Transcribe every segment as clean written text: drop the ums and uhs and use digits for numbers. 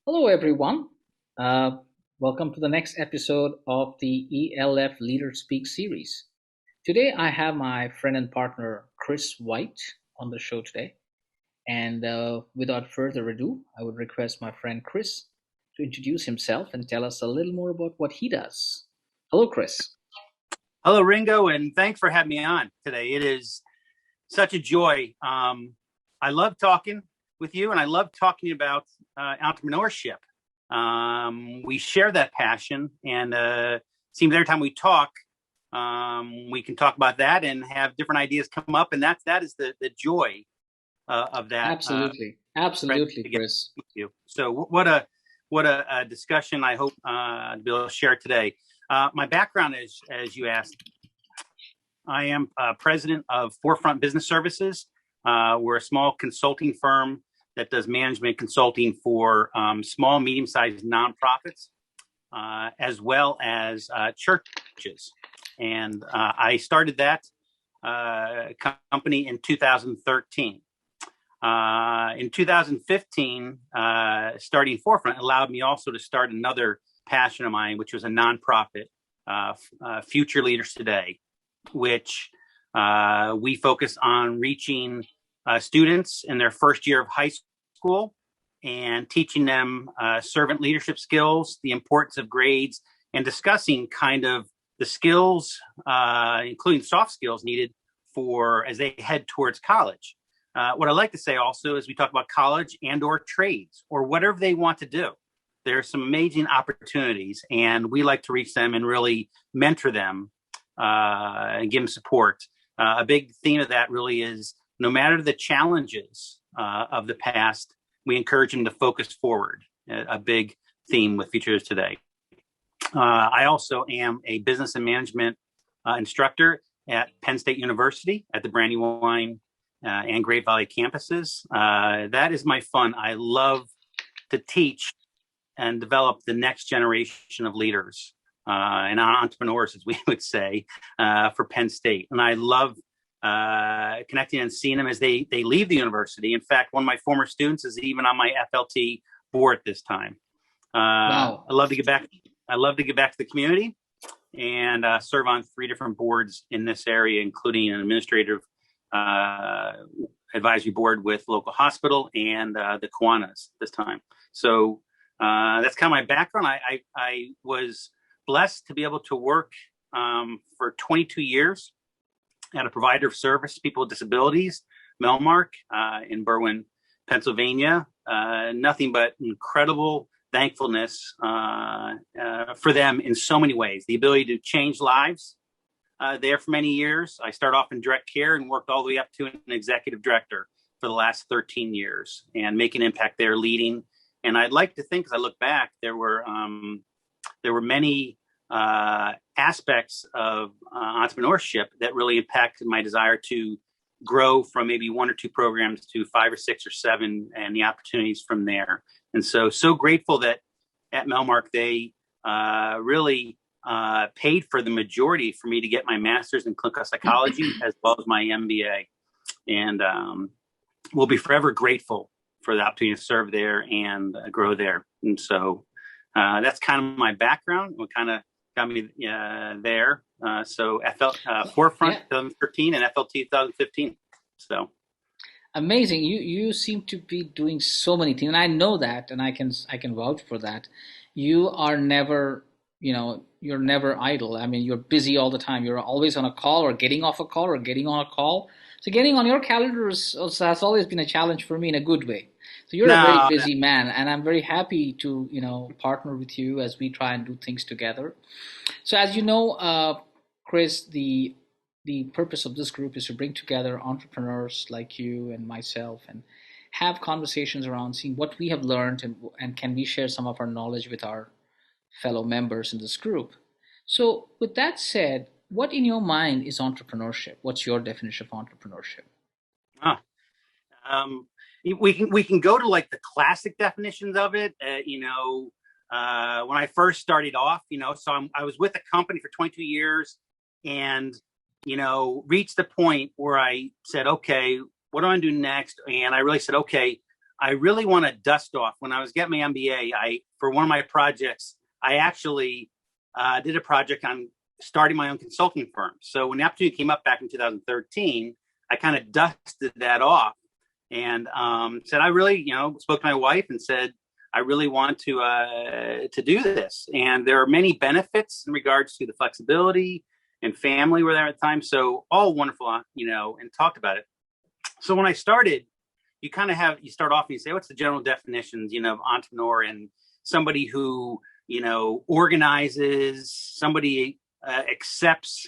Hello, everyone. Uh, Welcome to the next episode of the ELF Leader Speak series. Today, I have my friend and partner Chris White on the show today. And without further ado, I would request my friend Chris to introduce himself and tell us a little more about what he does. Hello, Chris. Hello, Ringo, and thanks for having me on today. It is such a joy. I love talking with you, and I love talking about entrepreneurship. We share that passion, and it seems every time we talk, we can talk about that and have different ideas come up, and that is the joy of that. Absolutely. Absolutely, Together Chris. with you. So what a discussion I hope to be able to share today. My background is, as you asked, I am president of Forefront Business Services. We're a small consulting firm that does management consulting for small, medium-sized nonprofits, as well as churches. And I started that company in 2013. In 2015, starting Forefront allowed me also to start another passion of mine, which was a nonprofit, Future Leaders Today, which we focus on reaching students in their first year of high school and teaching them servant leadership skills, the importance of grades, and discussing kind of the skills, including soft skills needed for as they head towards college. What I like to say also is we talk about college and or trades or whatever they want to do. There's some amazing opportunities, and we like to reach them and really mentor them and give them support. A big theme of that really is no matter the challenges of the past, we encourage them to focus forward. A big theme with Futures Today. I also am a business and management instructor at Penn State University at the Brandywine and Great Valley campuses. That is my fun. I love to teach and develop the next generation of leaders and entrepreneurs, as we would say, for Penn State. And I love connecting and seeing them as they leave the university. In fact, one of my former students is even on my FLT board at this time. Wow. I love to get back. I love to get back to the community and serve on 3 different boards in this area, including an administrative advisory board with local hospital and the Kiwanis this time. So that's kind of my background. I was blessed to be able to work for 22 years at a provider of service to people with disabilities, Melmark, in Berwyn, Pennsylvania. Nothing but incredible thankfulness for them in so many ways. The ability to change lives there for many years. I started off in direct care and worked all the way up to an executive director for the last 13 years and making an impact there, leading. And I'd like to think, as I look back, there were many aspects of entrepreneurship that really impacted my desire to grow from maybe 1 or 2 programs to 5 or 6 or 7, and the opportunities from there. And so grateful that at Melmark they really paid for the majority for me to get my master's in clinical psychology as well as my MBA, and we'll be forever grateful for the opportunity to serve there and grow there. And so that's kind of my background. What kind of got me there. So Forefront 2013 and FLT 2015. So Amazing. You seem to be doing so many things, and I know that, and I can vouch for that. You are never, you're never idle. I mean, you're busy all the time. You're always on a call or getting off a call or getting on a call. So getting on your calendar has always been a challenge for me in a good way. So you're a very no, busy man, and I'm very happy to, partner with you as we try and do things together. So as you know, Chris, the purpose of this group is to bring together entrepreneurs like you and myself and have conversations around seeing what we have learned and can we share some of our knowledge with our fellow members in this group. So with that said, what in your mind is entrepreneurship? What's your definition of entrepreneurship? huh. um, we can go to like the classic definitions of it. When I first started off, so I was with a company for 22 years, and reached the point where I said, okay, what do I do next? And I really said, okay, I really want to dust off. When I was getting my MBA, for one of my projects, I actually did a project on starting my own consulting firm. So when the opportunity came up back in 2013, I kind of dusted that off and said, I really, spoke to my wife and said, I really want to do this. And there are many benefits in regards to the flexibility, and family were there at the time. So all wonderful, and talked about it. So when I started, you start off and you say, what's the general definitions, of entrepreneur, and somebody who, organizes, somebody accepts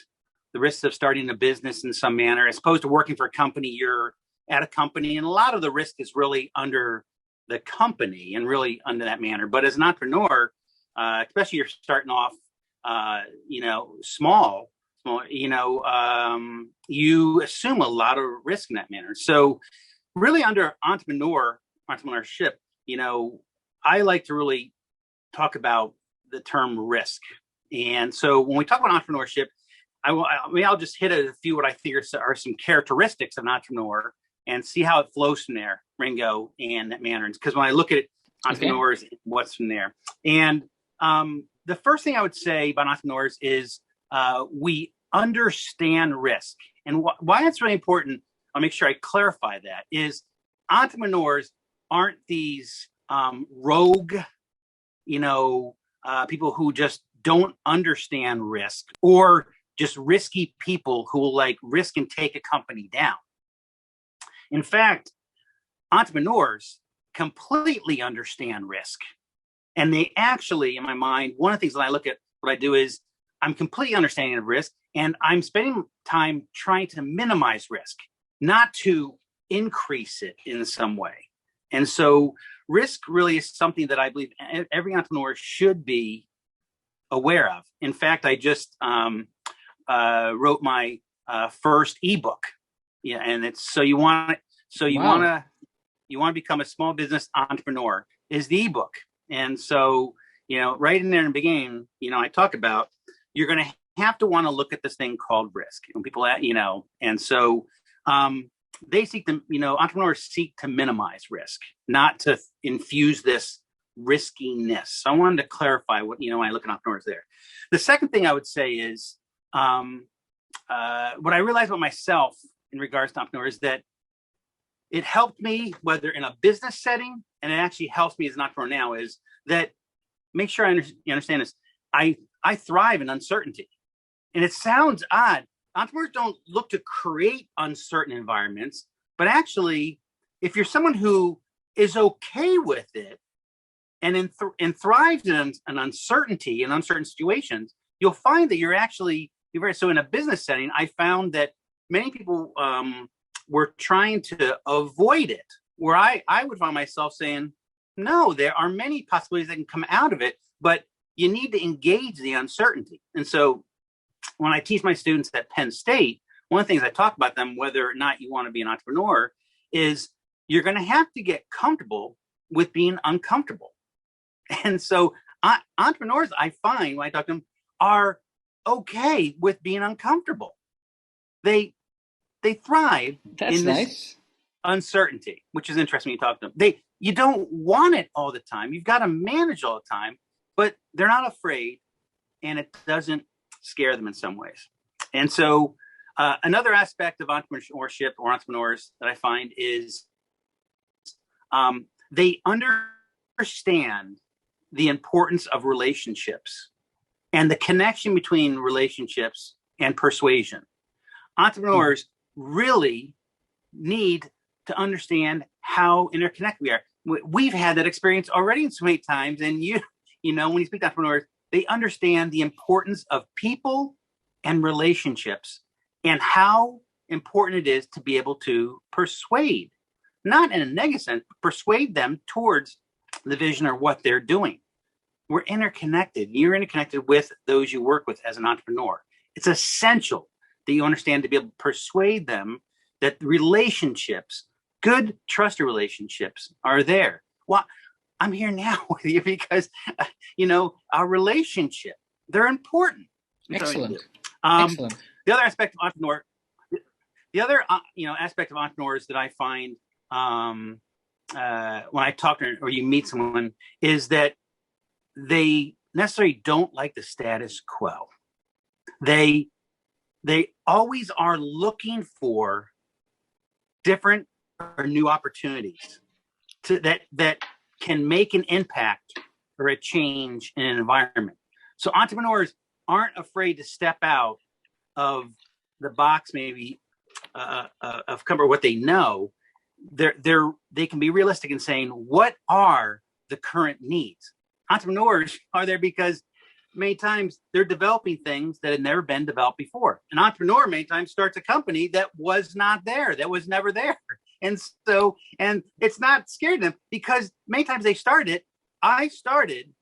the risks of starting a business in some manner, as opposed to working for a company. You're at a company, and a lot of the risk is really under the company and really under that manner. But as an entrepreneur, especially you're starting off, small, you assume a lot of risk in that manner. So really under entrepreneurship, I like to really talk about the term risk. And so when we talk about entrepreneurship, I'll just hit a few what I think are some characteristics of an entrepreneur and see how it flows from there, Ringo, and that manner. Because when I look at entrepreneurs, what's from there. And the first thing I would say about entrepreneurs is we understand risk. And why that's really important, I'll make sure I clarify that, is entrepreneurs aren't these rogue, people who just don't understand risk, or just risky people who will risk and take a company down. In fact, entrepreneurs completely understand risk. And they actually, in my mind, one of the things that I look at, what I do is I'm completely understanding of risk, and I'm spending time trying to minimize risk, not to increase it in some way. And so risk really is something that I believe every entrepreneur should be aware of. In fact, I just wrote my first ebook. Yeah, and it's you want to become a small business entrepreneur is the ebook. And so, right in there in the beginning, I talk about you're going to have to want to look at this thing called risk. And people, and so they seek to, entrepreneurs seek to minimize risk, not to infuse this riskiness. So I wanted to clarify what, when I look at entrepreneurs there. The second thing I would say is what I realized about myself in regards to entrepreneurs is that it helped me, whether in a business setting, and it actually helps me as an entrepreneur now, is that make sure you understand this. I thrive in uncertainty. And it sounds odd. Entrepreneurs don't look to create uncertain environments, but actually, if you're someone who is okay with it and thrives in uncertainty and uncertain situations, you'll find that you're very, so in a business setting, I found that many people were trying to avoid it, where I would find myself saying, no, there are many possibilities that can come out of it, but you need to engage the uncertainty. And so when I teach my students at Penn State, one of the things I talk about them, whether or not you want to be an entrepreneur, is you're going to have to get comfortable with being uncomfortable. And so entrepreneurs, I find when I talk to them, are okay with being uncomfortable. They thrive in this uncertainty, which is interesting when you talk to them. You don't want it all the time. You've got to manage all the time, but they're not afraid, and it doesn't scare them in some ways. And so another aspect of entrepreneurship or entrepreneurs that I find is they understand the importance of relationships and the connection between relationships and persuasion. Entrepreneurs really need to understand how interconnected we are. We've had that experience already so many times, and when you speak to entrepreneurs, they understand the importance of people and relationships and how important it is to be able to persuade, not in a negative sense, but persuade them towards the vision or what they're doing. We're interconnected. You're interconnected with those you work with as an entrepreneur. It's essential that you understand to be able to persuade them that relationships, good, trusted relationships, are there. Well, I'm here now with you because, our relationship, they're important. Excellent. Excellent. The other aspect of aspect of entrepreneurs that I find when I talk to or you meet someone is that they necessarily don't like the status quo. They always are looking for different or new opportunities that can make an impact or a change in an environment. So entrepreneurs aren't afraid to step out of the box, maybe of cover what they know. They can be realistic in saying, what are the current needs? Entrepreneurs are there because many times they're developing things that had never been developed before. An entrepreneur many times starts a company that was not there, that was never there. And it's not scared them because many times they started it. I started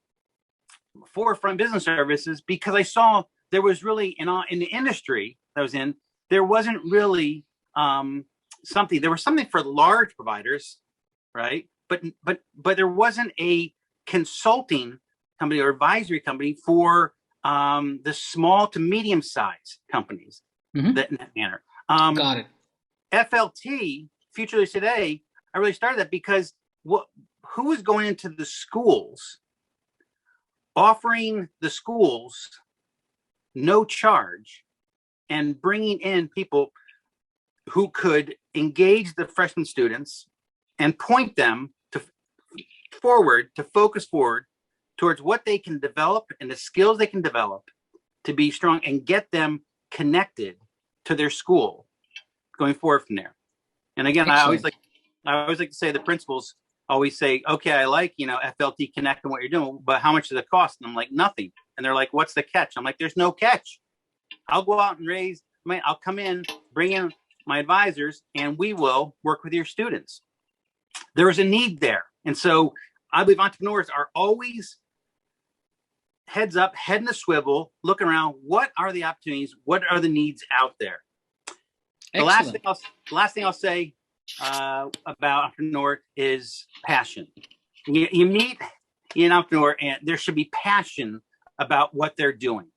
Forefront Business Services because I saw there was really in the industry that I was in, there wasn't really something. There was something for large providers, right? But there wasn't a consulting company or advisory company for the small to medium sized companies. That in that manner. Got it. FLT, Future Leaders Today, I really started that because who was going into the schools, offering the schools no charge and bringing in people who could engage the freshman students and point them to focus forward towards what they can develop and the skills they can develop to be strong and get them connected to their school going forward from there. And again, Excellent. I always like to say the principals always say, okay, I like, FLT Connect and what you're doing, but how much does it cost? And I'm like, nothing. And they're like, what's the catch? I'm like, there's no catch. I'll go out and I'll come in, bring in my advisors, and we will work with your students. There is a need there. And so I believe entrepreneurs are always heads up, head in the swivel, looking around. What are the opportunities? What are the needs out there? The last thing I'll say about entrepreneur is passion. You meet an entrepreneur, and there should be passion about what they're doing.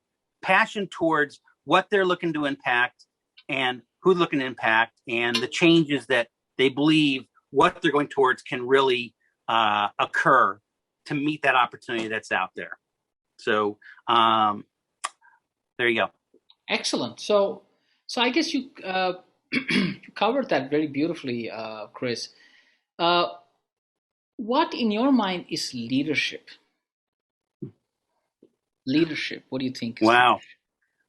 Passion towards what they're looking to impact and who's looking to impact and the changes that they believe what they're going towards can really occur to meet that opportunity that's out there. So there you go. Excellent. So I guess you you covered that very beautifully, Chris. What in your mind is leadership? Leadership. What do you think? Wow,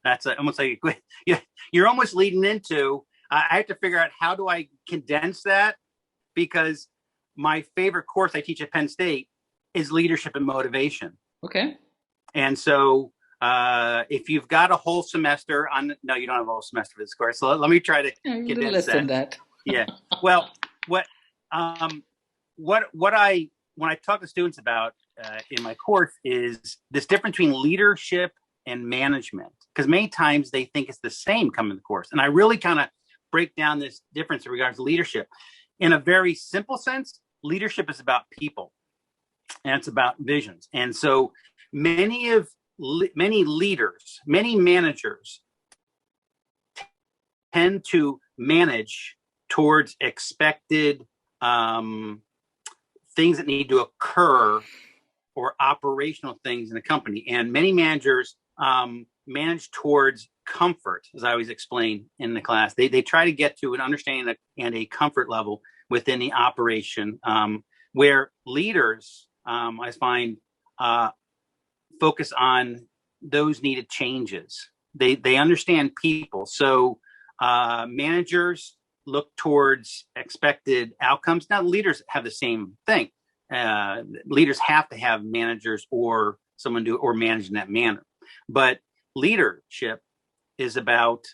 that's almost like you're almost leading into. I have to figure out how do I condense that, because my favorite course I teach at Penn State is leadership and motivation. Okay. And so if you've got a whole semester no, you don't have a whole semester for this course. So let me try to condense less than that. Yeah. Well, when I talk to students about in my course is this difference between leadership and management, because many times they think it's the same coming to the course. And I really kind of break down this difference in regards to leadership. In a very simple sense, leadership is about people and it's about visions. And so many leaders, many managers tend to manage towards expected things that need to occur or operational things in the company. And many managers manage towards comfort, as I always explain in the class. They try to get to an understanding and a comfort level within the operation, where leaders, I find, focus on those needed changes. They understand people. So managers look towards expected outcomes. Now, leaders have the same thing. Leaders have to have managers or someone do or manage in that manner. But leadership is about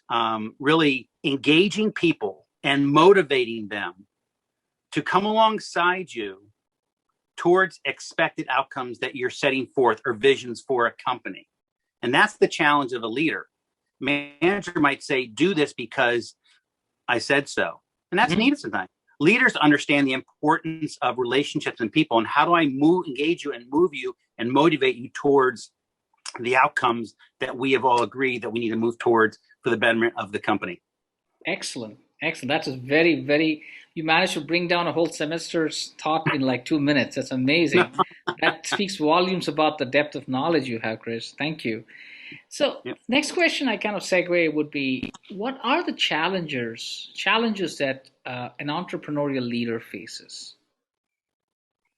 really engaging people and motivating them to come alongside you towards expected outcomes that you're setting forth or visions for a company. And that's the challenge of a leader. Manager might say, do this because I said so. And that's needed sometimes. Leaders understand the importance of relationships and people, and how do I engage you and move you and motivate you towards the outcomes that we have all agreed that we need to move towards for the betterment of the company. Excellent. Excellent. That's a very, you managed to bring down a whole semester's thought in like 2 minutes. That's amazing. That speaks volumes about the depth of knowledge you have, Chris. Thank you. So, Yep. next question I kind of segue would be, what are the challenges that an entrepreneurial leader faces?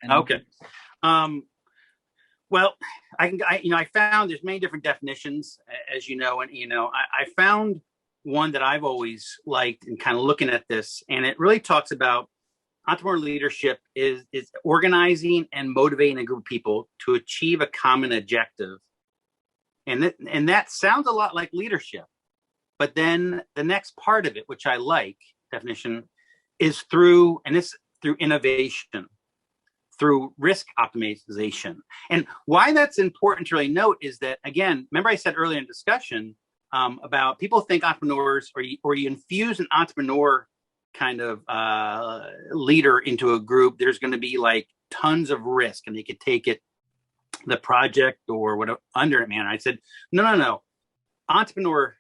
Okay. Well, I found there's many different definitions, as you know, and I found one that I've always liked and kind of looking at this, and it really talks about entrepreneurial leadership is organizing and motivating a group of people to achieve a common objective, and that sounds a lot like leadership, but then the next part of it, which I like definition, is through innovation, through risk optimization. And why that's important to really note is that, again, remember I said earlier in discussion about people think entrepreneurs, or you infuse an entrepreneur kind of leader into a group, there's going to be like tons of risk and they could take it, the project or whatever, under it, man. I said, no. Entrepreneurial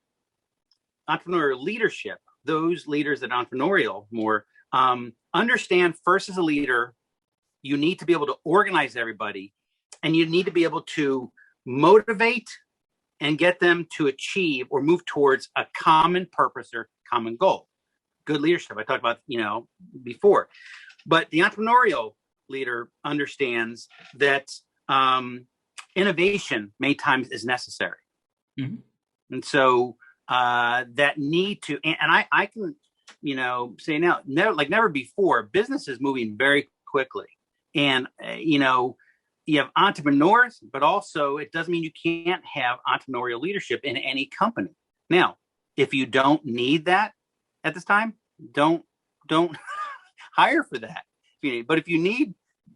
leadership, those leaders that entrepreneurial more, understand first as a leader, you need to be able to organize everybody, and you need to be able to motivate and get them to achieve or move towards a common purpose or common goal. Good leadership, I talked about, before. But the entrepreneurial leader understands that innovation many times is necessary. Mm-hmm. And so that need to, and I can, say now, never before, business is moving very quickly. And, you have entrepreneurs, but also it doesn't mean you can't have entrepreneurial leadership in any company. Now, if you don't need that at this time, don't hire for that. But if you need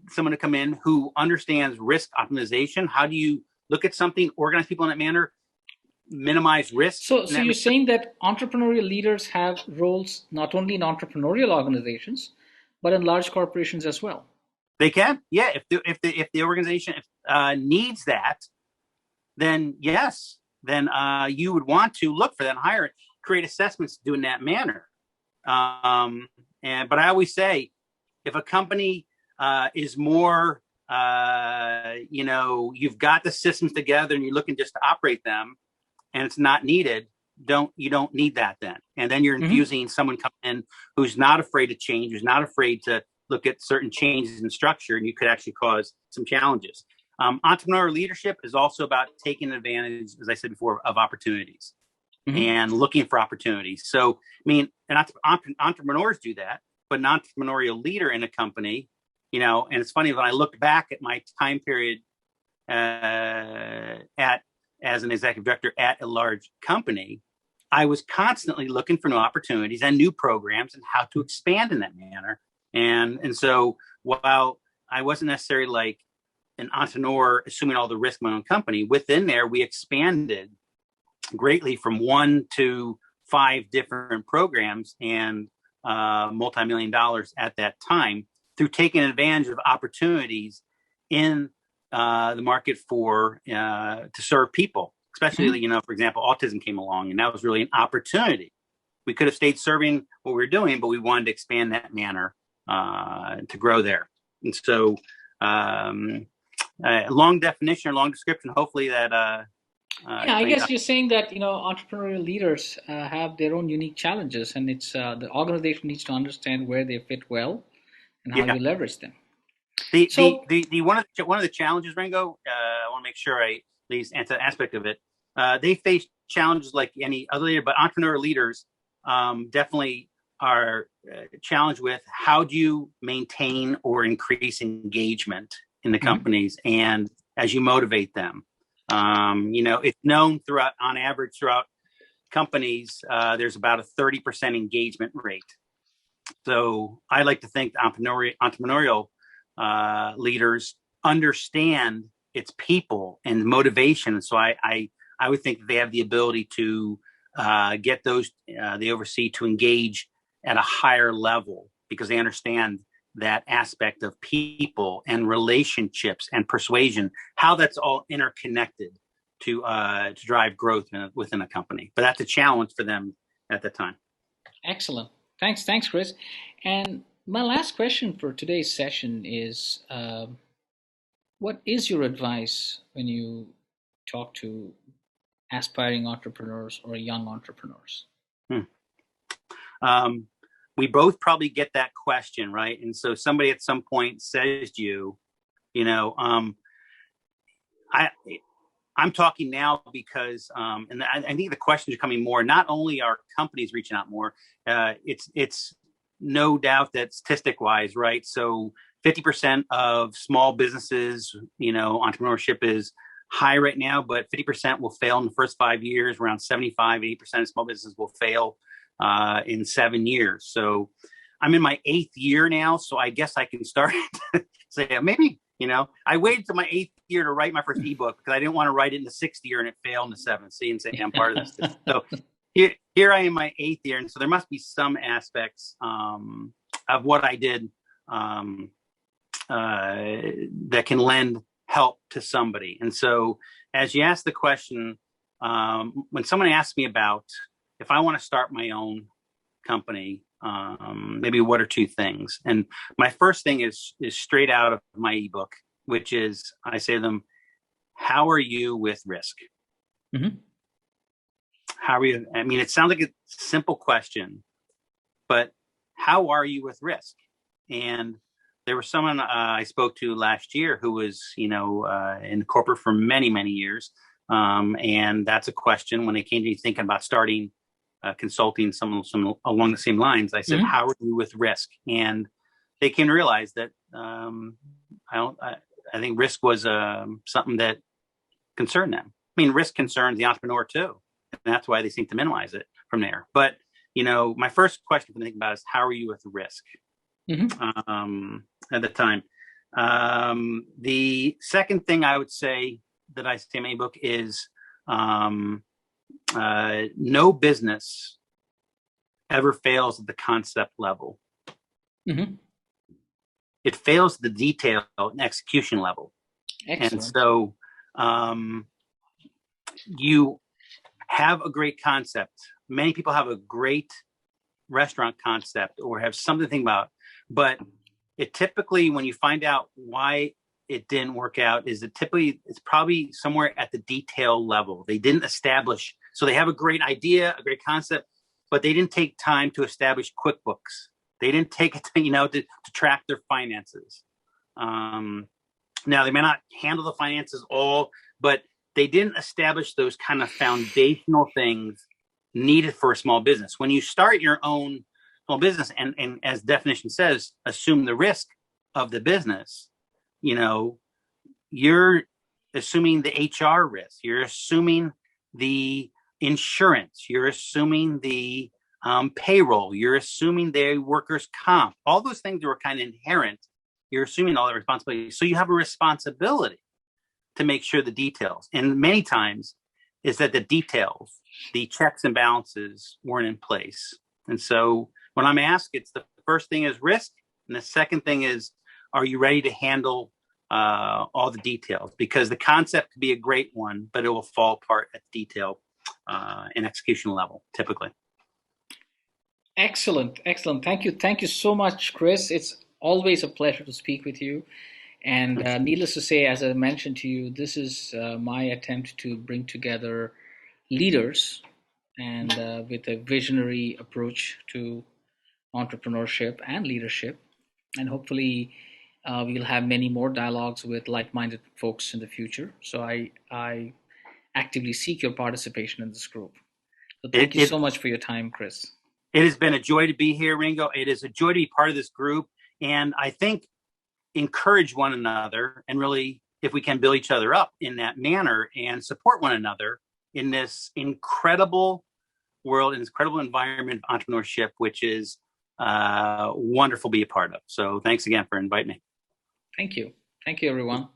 someone to come in who understands risk optimization, how do you look at something, organize people in that manner, minimize risk? So you're saying that entrepreneurial leaders have roles not only in entrepreneurial organizations, but in large corporations as well. They can, yeah. If the organization needs that, then yes, then you would want to look for that and hire it, create assessments to do in that manner. But I always say, if a company is more, you've got the systems together and you're looking just to operate them, and it's not needed, you don't need that then. And then you're infusing someone coming in who's not afraid to change, who's not afraid to look at certain changes in structure, and you could actually cause some challenges. Entrepreneurial leadership is also about taking advantage, as I said before, of opportunities and looking for opportunities. So, and entrepreneurs do that, but an entrepreneurial leader in a company, and it's funny, when I looked back at my time period as an executive director at a large company, I was constantly looking for new opportunities and new programs and how to expand in that manner. And so while I wasn't necessarily like an entrepreneur assuming all the risk in my own company, within there we expanded greatly from 1 to 5 different programs and multi-million dollars at that time through taking advantage of opportunities in the market to serve people, especially, for example, autism came along, and that was really an opportunity. We could have stayed serving what we were doing, but we wanted to expand that manner to grow there. And so long definition or long description, hopefully that I guess you're saying that entrepreneurial leaders have their own unique challenges, and it's the organization needs to understand where they fit well and how you leverage them. One of the challenges, Ringo, I want to make sure I at least answer that aspect of it. They face challenges like any other leader, but entrepreneurial leaders definitely are challenged with how do you maintain or increase engagement in the companies, and as you motivate them. It's known on average throughout companies, there's about a 30% engagement rate. So I like to think entrepreneurial leaders understand its people and motivation. So I would think they have the ability to get those they oversee to engage at a higher level, because they understand that aspect of people and relationships and persuasion, how that's all interconnected to drive growth within a company. But that's a challenge for them at the time. Excellent. Thanks, Chris. And my last question for today's session is, what is your advice when you talk to aspiring entrepreneurs or young entrepreneurs? Hmm. We both probably get that question, right? And so somebody at some point says to you, you know, I'm talking now because, and I think the questions are coming more. Not only are companies reaching out more, it's no doubt that statistic-wise, right? So 50% of small businesses, entrepreneurship is high right now, but 50% will fail in the first 5 years. Around 75-80% of small businesses will fail in 7 years. So I'm in my 8th year now, so I guess I can start say maybe. I waited till my 8th year to write my first ebook because I didn't want to write it in the 6th year and it failed in the 7th. See, and say I'm part of this. So here I am, my 8th year, and so there must be some aspects of what I did that can lend help to somebody. And so, as you ask the question, when someone asks me about if I want to start my own company, maybe what are two things? And my first thing is straight out of my ebook, which is I say to them, how are you with risk? Mm-hmm. How are you? I mean, it sounds like a simple question, but how are you with risk? And there was someone I spoke to last year who was, in corporate for many, many years. And that's a question when it came to thinking about starting consulting some along the same lines. I said, how are you with risk? And they came to realize that I think risk was something that concerned them. I mean, risk concerns the entrepreneur too. And that's why they seem to minimize it from there. But, my first question to think about is how are you with risk at the time? The second thing I would say that I say in my book is no business ever fails at the concept level. Mm-hmm. It fails at the detail and execution level. Excellent. And so you have a great concept. Many people have a great restaurant concept or have something to think about, but it typically, when you find out why it didn't work out, it's probably somewhere at the detail level. They didn't establish, so they have a great idea, a great concept, but they didn't take time to establish QuickBooks. They didn't take it to track their finances. Now they may not handle the finances all, but they didn't establish those kind of foundational things needed for a small business. When you start your own small business and as definition says, assume the risk of the business, you're assuming the HR risk, you're assuming the insurance, you're assuming the payroll, you're assuming the workers' comp, all those things that were kind of inherent. You're assuming all that responsibility. So you have a responsibility to make sure the details, and many times is that the details, the checks and balances weren't in place. And so when I'm asked, it's the first thing is risk. And the second thing is, are you ready to handle all the details? Because the concept could be a great one, but it will fall apart at the detail and execution level, typically. Excellent. Thank you so much, Chris. It's always a pleasure to speak with you. And needless to say, as I mentioned to you, this is my attempt to bring together leaders and with a visionary approach to entrepreneurship and leadership. And hopefully we'll have many more dialogues with like-minded folks in the future. So I actively seek your participation in this group. So thank you so much for your time, Chris. It has been a joy to be here, Ringo. It is a joy to be part of this group. And I think encourage one another and really, if we can, build each other up in that manner and support one another in this incredible world, in this incredible environment of entrepreneurship, which is wonderful to be a part of. So thanks again for inviting me. Thank you. Thank you, everyone.